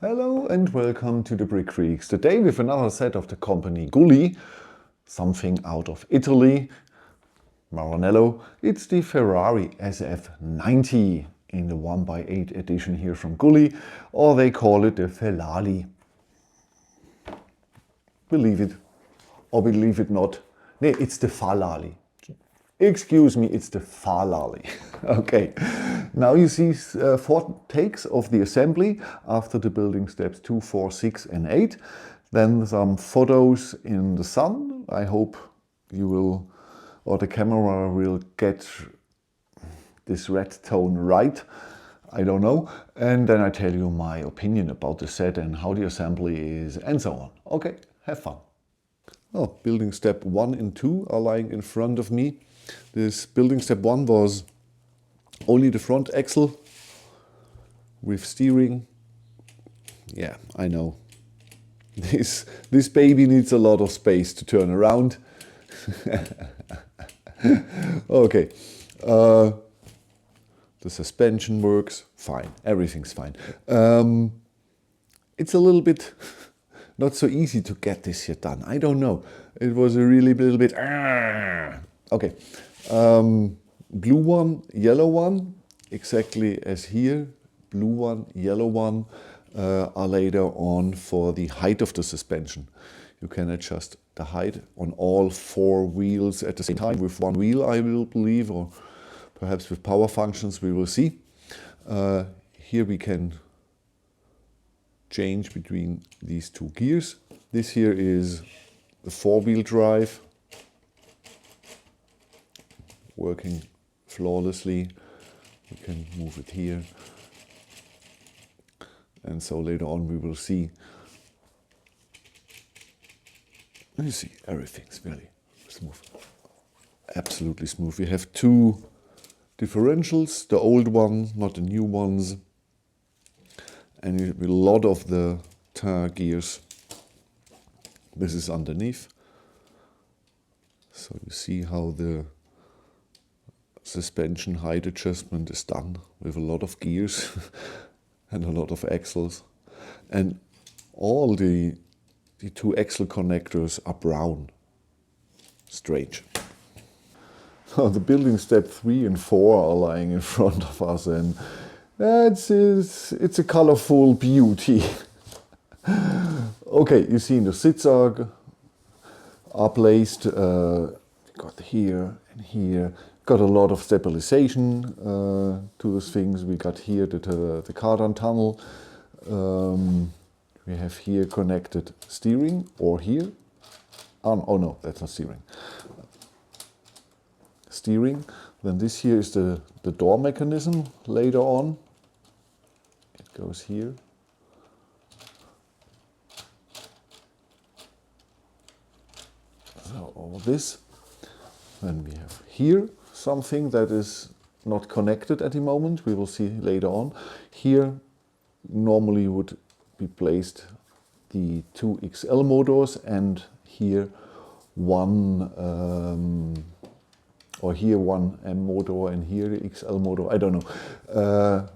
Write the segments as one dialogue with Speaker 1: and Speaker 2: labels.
Speaker 1: Hello and welcome to the Brick Freaks. Today with another set of the company Guly, something out of Italy, Maranello. It's the Ferrari SF90 in the 1x8 edition here from Guly, or they call it the Ferrari. Believe it or believe it not. Nee, it's the Ferrari. Excuse me, it's the Ferrari. Okay, now you see 4 takes of the assembly after the building steps 2, 4, 6 and 8. Then some photos in the sun. I hope you will, or the camera will get this red tone right. I don't know. And then I tell you my opinion about the set and how the assembly is and so on. Okay, have fun. Oh, building step 1 and 2 are lying in front of me. This building step 1 was only the front axle with steering. Yeah, I know. This baby needs a lot of space to turn around. Okay. The suspension works fine. Everything's fine. It's a little bit not so easy to get this here done. I don't know. It was a really little bit... Okay. Blue one, yellow one, exactly as here. Blue one, yellow one are later on for the height of the suspension. You can adjust the height on all 4 wheels at the same time with 1 wheel, I will believe, or perhaps with power functions, we will see. Here we can change between these 2 gears. This here is the 4-wheel drive, working flawlessly. We can move it here. And so later on we will see. You see, everything's really smooth. Absolutely smooth. We have 2 differentials, the old ones, not the new ones. And a lot of the gears. This is underneath. So you see how the suspension height adjustment is done with a lot of gears and a lot of axles. And all the 2 axle connectors are brown. Strange. So the building step 3 and 4 are lying in front of us, and it's a colorful beauty. Okay, you see the seats are placed. Got here and here. Got a lot of stabilization to those things. We got here the cardan tunnel. We have here connected steering, or here. Oh no, that's not steering. Steering. Then this here is the door mechanism later on. It goes here. So all this. Then we have here something that is not connected at the moment. We will see later on. Here normally would be placed the 2 XL motors, and here one or here one M motor and here the XL motor. I don't know.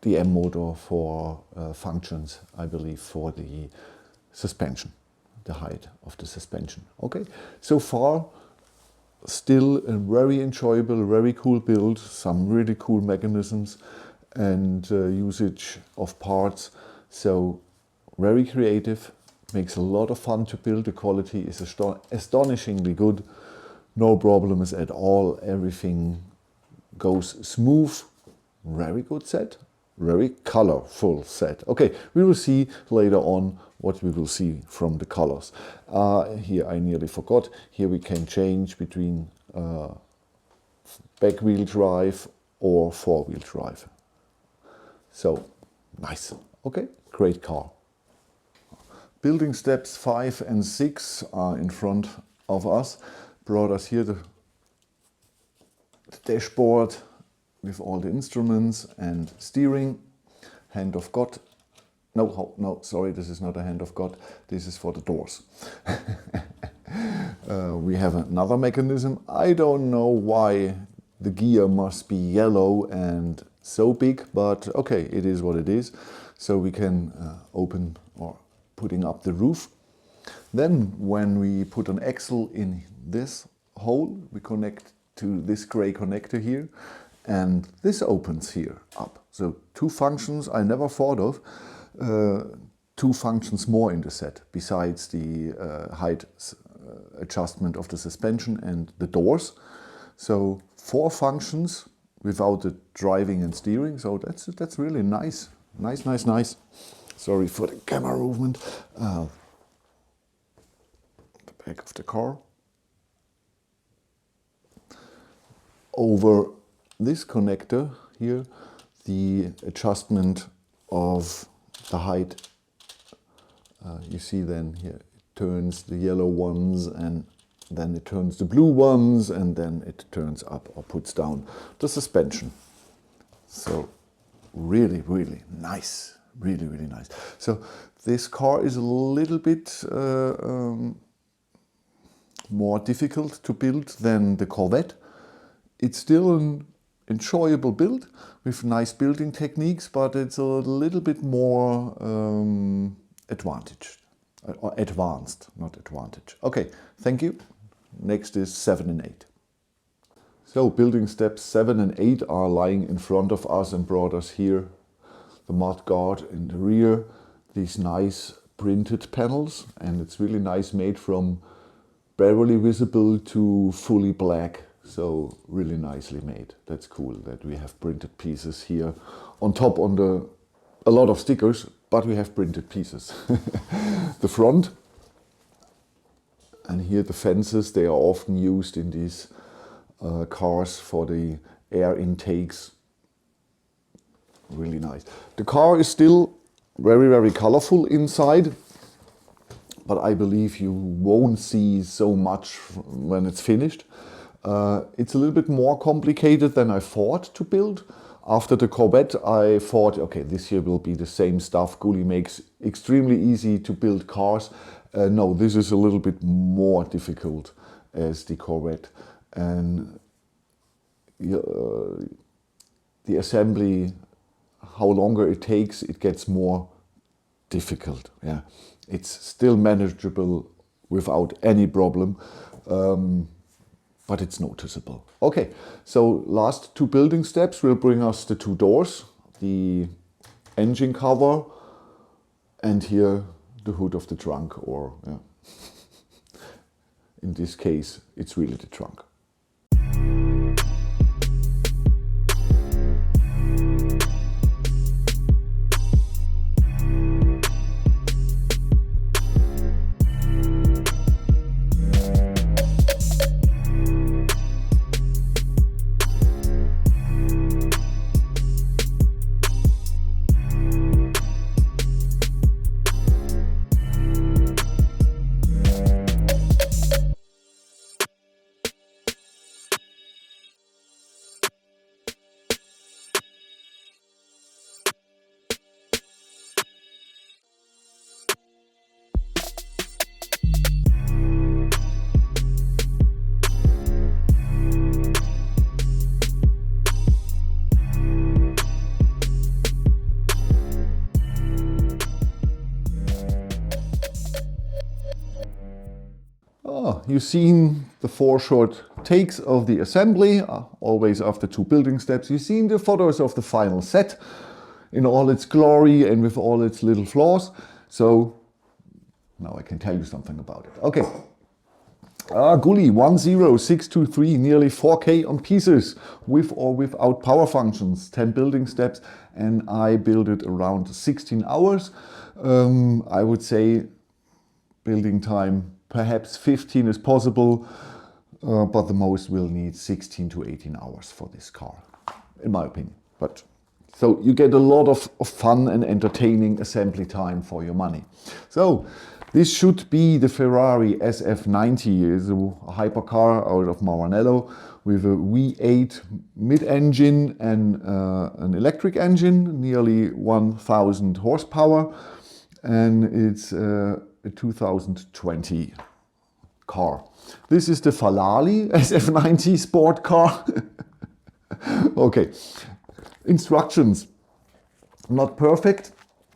Speaker 1: The M motor for functions, I believe, for the suspension, the height of the suspension. Okay, so far still a very enjoyable, very cool build, some really cool mechanisms and usage of parts. So very creative, makes a lot of fun to build. The quality is astonishingly good. No problems at all. Everything goes smooth. Very good set. Very colorful set. Okay, we will see later on what we will see from the colors. Here I nearly forgot. Here we can change between back wheel drive or 4-wheel drive. So nice. Okay, great car. Building steps 5 and 6 are in front of us. Brought us here the dashboard with all the instruments and steering. Hand of God. No, sorry, this is not a hand of God. This is for the doors. We have another mechanism. I don't know why the gear must be yellow and so big, but okay, it is what it is. so we can open or putting up the roof. Then when we put an axle in this hole, we connect to this gray connector here, and this opens here up. So two functions I never thought of, two functions more in the set, besides the height adjustment of the suspension and the doors. So 4 functions without the driving and steering, so that's really nice. Nice. Sorry for the camera movement. The back of the car. Over this connector here, the adjustment of the height. You see then here it turns the yellow ones, and then it turns the blue ones, and then it turns up or puts down the suspension. So really nice, really nice. So this car is a little bit more difficult to build than the Corvette. It's still an enjoyable build with nice building techniques, but it's a little bit more advantaged, or advanced, not advantage. Okay, thank you. Next is 7 and 8. So building steps 7 and 8 are lying in front of us and brought us here. The mud guard in the rear, these nice printed panels, and it's really nice, made from barely visible to fully black. So really nicely made. That's cool that we have printed pieces here on top, on a lot of stickers, but we have printed pieces. The front, and here the fences, they are often used in these cars for the air intakes. Really nice. The car is still very colorful inside, but I believe you won't see so much when it's finished. It's a little bit more complicated than I thought to build. After the Corvette, I thought, okay, this here will be the same stuff. Guly makes extremely easy to build cars. No, this is a little bit more difficult as the Corvette. And the assembly, how longer it takes, it gets more difficult. Yeah, it's still manageable without any problem. But it's noticeable. Okay, so last 2 building steps will bring us the 2 doors, the engine cover, and here the hood of the trunk, or yeah. In this case, it's really the trunk. You've seen the 4 short takes of the assembly, always after 2 building steps. You've seen the photos of the final set in all its glory and with all its little flaws. So now I can tell you something about it. Okay, Guly 10623, nearly 4K on pieces, with or without power functions, 10 building steps, and I built it around 16 hours. I would say building time, perhaps 15 is possible, but the most will need 16 to 18 hours for this car, in my opinion. But so you get a lot of fun and entertaining assembly time for your money. So this should be the Ferrari SF90, is a hypercar out of Maranello with a V8 mid-engine and an electric engine, nearly 1000 horsepower, and it's a 2020 car. This is the Ferrari SF90 sport car. Okay, instructions, not perfect.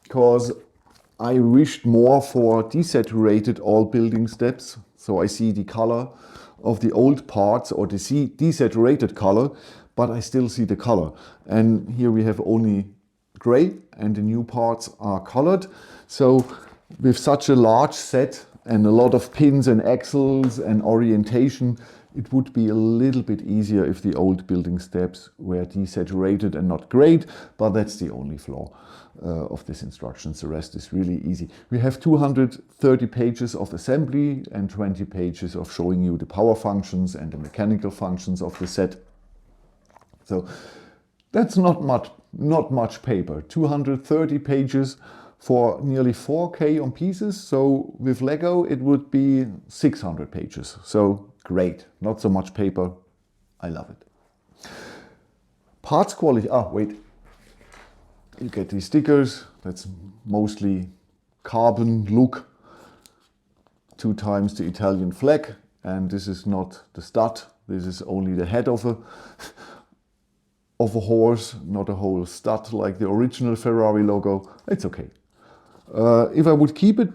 Speaker 1: because I wished more for desaturated all building steps. So I see the color of the old parts or the desaturated color, but I still see the color. And here we have only gray and the new parts are colored. So with such a large set and a lot of pins and axles and orientation, it would be a little bit easier if the old building steps were desaturated and not grayed, but that's the only flaw of this instructions. The rest is really easy. We have 230 pages of assembly and 20 pages of showing you the power functions and the mechanical functions of the set. So that's not much paper. 230 pages for nearly 4K on pieces. So with Lego, it would be 600 pages. So great, not so much paper. I love it. Parts quality, wait. You get these stickers, that's mostly carbon look, 2 times the Italian flag. And this is not the stud, this is only the head of a horse, not a whole stud like the original Ferrari logo. It's okay. If I would keep it,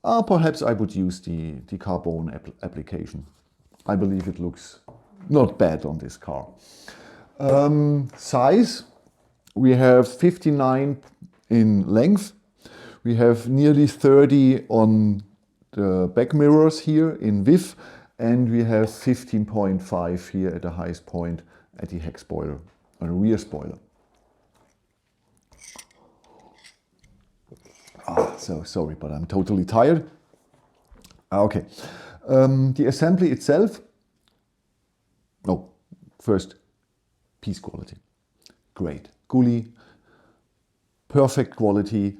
Speaker 1: perhaps I would use the carbon application. I believe it looks not bad on this car. Size, we have 59 in length. We have nearly 30 on the back mirrors here in width, and we have 15.5 here at the highest point at the heck spoiler, or rear spoiler. So sorry, but I'm totally tired. Okay, the assembly itself. No, first, piece quality. Great. Guly, perfect quality.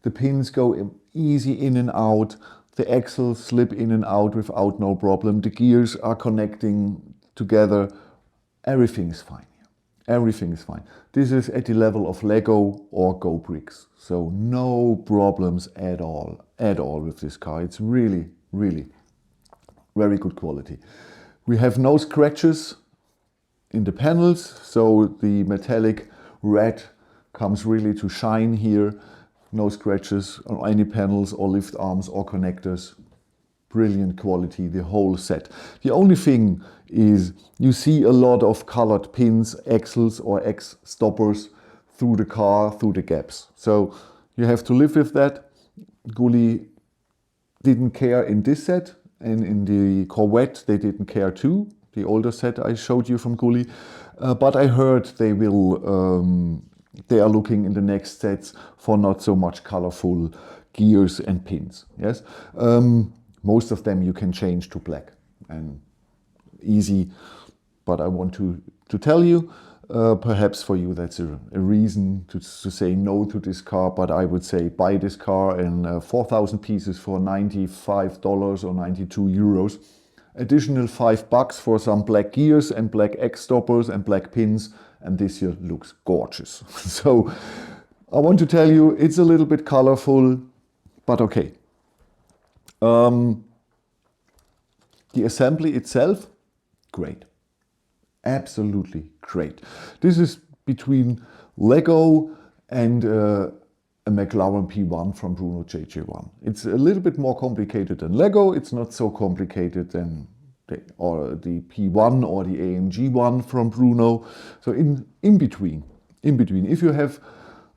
Speaker 1: The pins go easy in and out. The axles slip in and out without no problem. The gears are connecting together. Everything is fine. Everything is fine. This is at the level of Lego or Go Bricks. So no problems at all with this car. It's really, really very good quality. We have no scratches in the panels, so the metallic red comes really to shine here. No scratches on any panels or lift arms or connectors. Brilliant quality, the whole set. The only thing is you see a lot of colored pins, axles or X stoppers through the car, through the gaps. So you have to live with that. Guly didn't care in this set, and in the Corvette they didn't care too. The older set I showed you from Guly. But I heard they are looking in the next sets for not so much colorful gears and pins. Yes. Most of them you can change to black and easy, but I want to tell you, perhaps for you that's a reason to say no to this car, but I would say buy this car in 4,000 pieces for $95 or 92 euros. Additional $5 for some black gears and black X stoppers and black pins, and this here looks gorgeous. So I want to tell you, it's a little bit colorful, but okay. The assembly itself, great. Absolutely great. This is between Lego and a McLaren P1 from Bruno JJ1. It's a little bit more complicated than Lego. It's not so complicated than the P1 or the AMG one from Bruno. So in between. If you have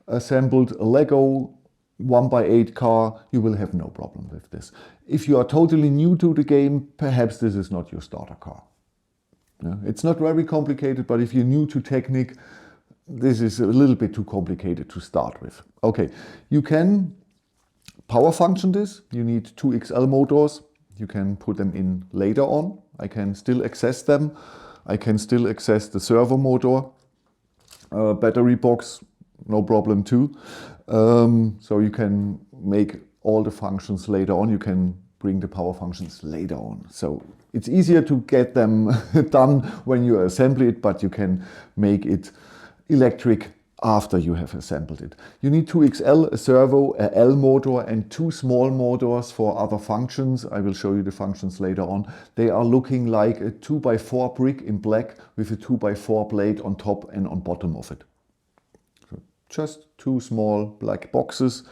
Speaker 1: assembled a Lego 1x8 car, you will have no problem with this. If you are totally new to the game, perhaps this is not your starter car. Yeah, it's not very complicated, but if you're new to Technic, this is a little bit too complicated to start with. Okay, you can power function this. You need 2 XL motors. You can put them in later on. I can still access them. I can still access the servo motor, battery box, no problem too. So you can make all the functions later on. You can bring the power functions later on. So it's easier to get them done when you assemble it, but you can make it electric after you have assembled it. You need 2 XL, a servo, a L motor and 2 small motors for other functions. I will show you the functions later on. They are looking like a 2x4 brick in black with a 2x4 blade on top and on bottom of it. So just two small black boxes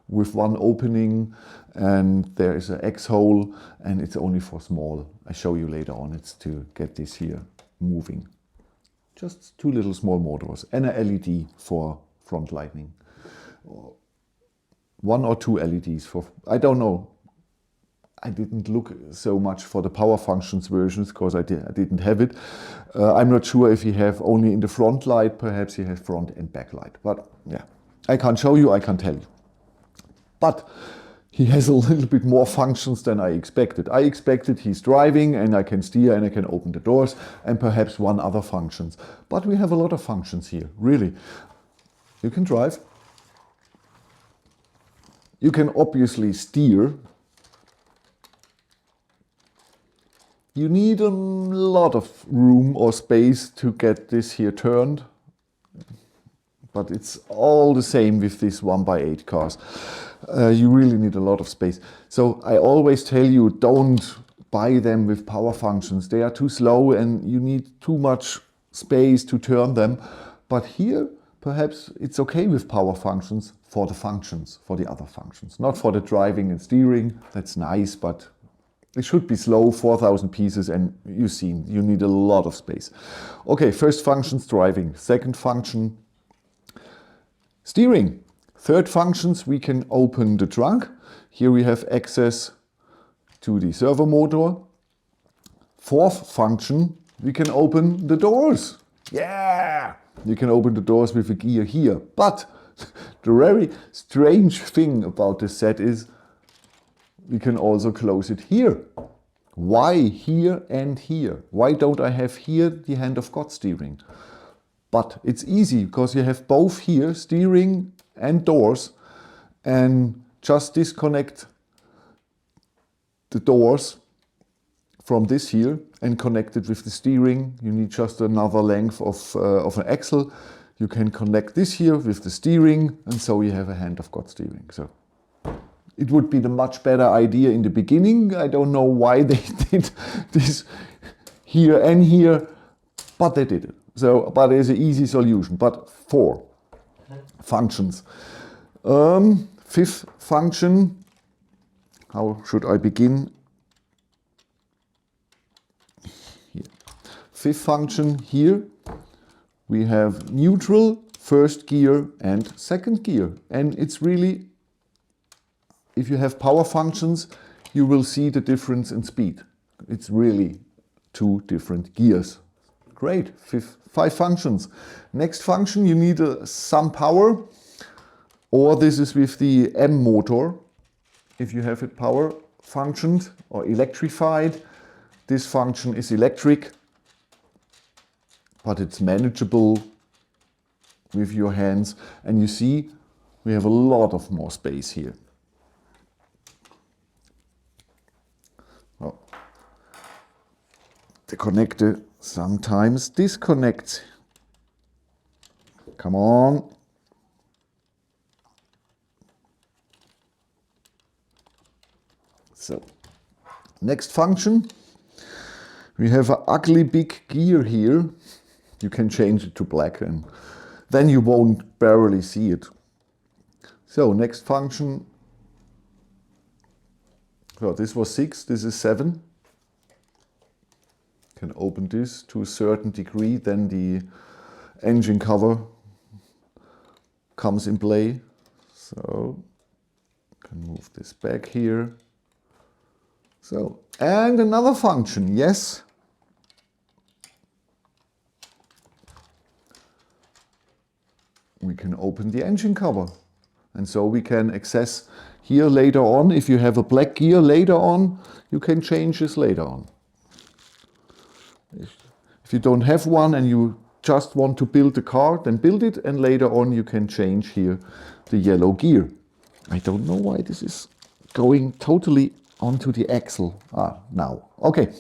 Speaker 1: with one opening, and there is an X hole, and it's only for small. I show you later on. It's to get this here moving. Just two little small motors and a LED for front lighting. One or two LEDs for, I don't know. I didn't look so much for the power functions versions because I didn't have it. I'm not sure if you have only in the front light, perhaps you have front and back light. But yeah, I can't show you, I can't tell you. But he has a little bit more functions than I expected. I expected he's driving and I can steer and I can open the doors and perhaps one other functions. But we have a lot of functions here, really. You can drive. You can obviously steer. You need a lot of room or space to get this here turned. But it's all the same with these 1x8 cars. You really need a lot of space. So I always tell you, don't buy them with power functions. They are too slow and you need too much space to turn them. But here, perhaps it's okay with power functions, for the other functions. Not for the driving and steering, that's nice, but it should be slow, 4,000 pieces, and you've seen, you need a lot of space. Okay, first function's driving. Second function, steering. Third functions, we can open the trunk. Here we have access to the servo motor. Fourth function, we can open the doors. Yeah! You can open the doors with a gear here. But the very strange thing about this set is we can also close it here. Why here and here? Why don't I have here the hand of God steering? But it's easy because you have both here, steering and doors, and just disconnect the doors from this here and connect it with the steering. You need just another length of an axle. You can connect this here with the steering, and so you have a hand of God steering. So it would be the much better idea in the beginning. I don't know why they did this here and here, but they did it. So, but it's an easy solution. But 4 functions. Fifth function. How should I begin? Here. Fifth function here. We have neutral, first gear and second gear. And it's really, if you have power functions, you will see the difference in speed. It's really 2 different gears. Great, 5 functions. Next function, you need some power, or this is with the M motor. If you have it power functioned or electrified, this function is electric, but it's manageable with your hands. And you see, we have a lot of more space here. Oh. The connector sometimes disconnects. Come on. So, next function. We have an ugly big gear here. You can change it to black and then you won't barely see it. So, next function. So, this was 6, this is 7. Can open this to a certain degree, then the engine cover comes in play. So, can move this back here. So, and another function, yes. We can open the engine cover. And so we can access here later on. If you have a black gear later on, you can change this later on. If you don't have one and you just want to build the car, then build it, and later on you can change here the yellow gear. I don't know why this is going totally onto the axle. Now. Okay.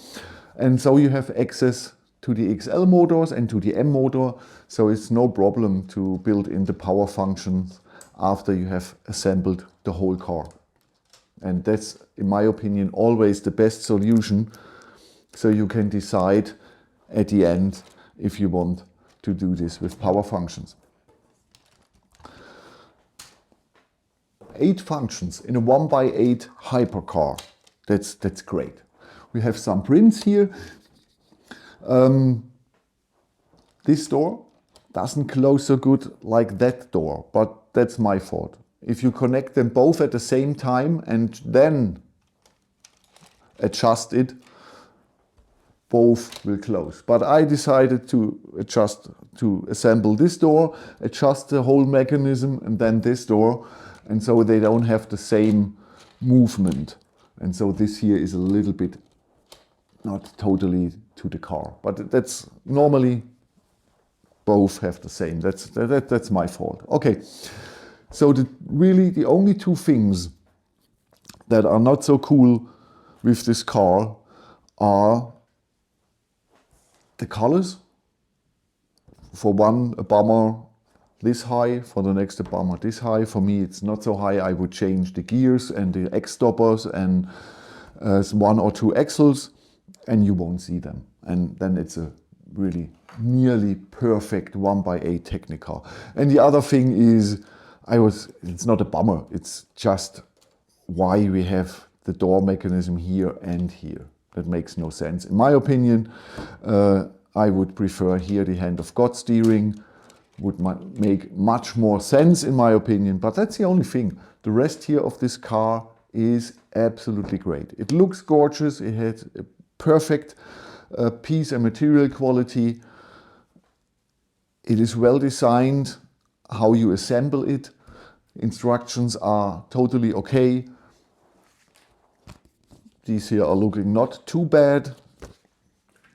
Speaker 1: And so you have access to the XL motors and to the M motor, so it's no problem to build in the power functions after you have assembled the whole car. And that's, in my opinion, always the best solution, so you can decide at the end if you want to do this with power functions. 8 functions in a 1x8 hypercar. That's great. We have some prints here. This door doesn't close so good like that door, but that's my fault. If you connect them both at the same time and then adjust it, both will close. But I decided to assemble this door, adjust the whole mechanism, and then this door, and so they don't have the same movement. And so this here is a little bit not totally to the car, but that's normally both have the same. That's my fault. Okay, so really the only two things that are not so cool with this car are the colors. For one, a bummer this high, for the next a bummer this high. For me it's not so high. I would change the gears and the X stoppers and 1 or 2 axles, and you won't see them. And then it's a really nearly perfect 1x8 Technicar. And the other thing is, it's not a bummer, it's just why we have the door mechanism here and here. That makes no sense. In my opinion, I would prefer here the hand of God steering. Would make much more sense in my opinion, but that's the only thing. The rest here of this car is absolutely great. It looks gorgeous, it has a perfect piece and material quality. It is well designed, how you assemble it. Instructions are totally okay. These here are looking not too bad.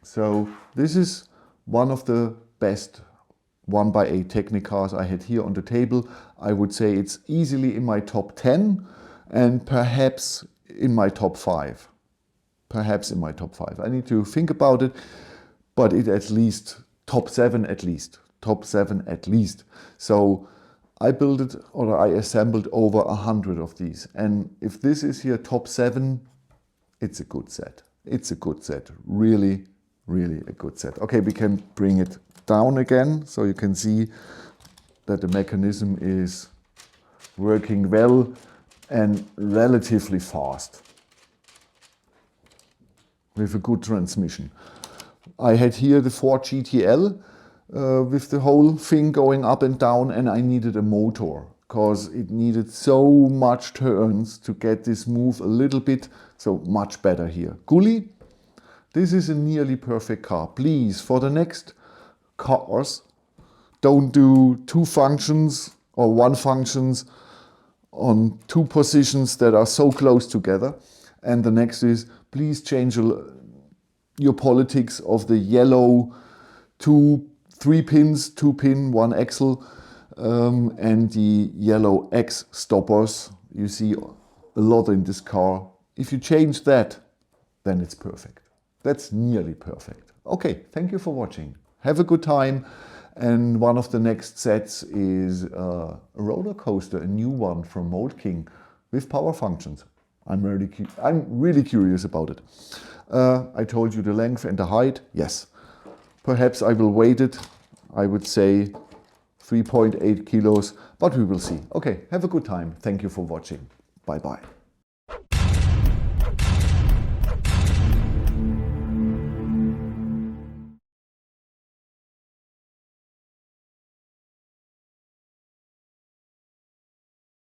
Speaker 1: So this is one of the best 1x8 Technicars I had here on the table. I would say it's easily in my top 10 and perhaps in my top 5. Perhaps in my top 5. I need to think about it, but it at least top 7 at least. Top 7 at least. So I built it, or I assembled over 100 of these. And if this is here top 7, it's a good set. It's a good set. Really, really a good set. Okay, we can bring it down again so you can see that the mechanism is working well and relatively fast with a good transmission. I had here the Ford GTL with the whole thing going up and down, and I needed a motor because it needed so much turns to get this move a little bit, so much better here. Guly, this is a nearly perfect car. Please, for the next cars, don't do 2 functions or 1 functions on 2 positions that are so close together. And the next is, please change your politics of the yellow 3 pins, 2 pin, 1 axle, and the yellow X stoppers. You see a lot in this car. If you change that, then it's perfect. That's nearly perfect. Okay, thank you for watching. Have a good time. And one of the next sets is a roller coaster, a new one from Mold King with power functions. I'm really curious about it. I told you the length and the height. Yes. Perhaps I will weight it. I would say 3.8 kilos, but we will see. Okay, have a good time. Thank you for watching. Bye-bye.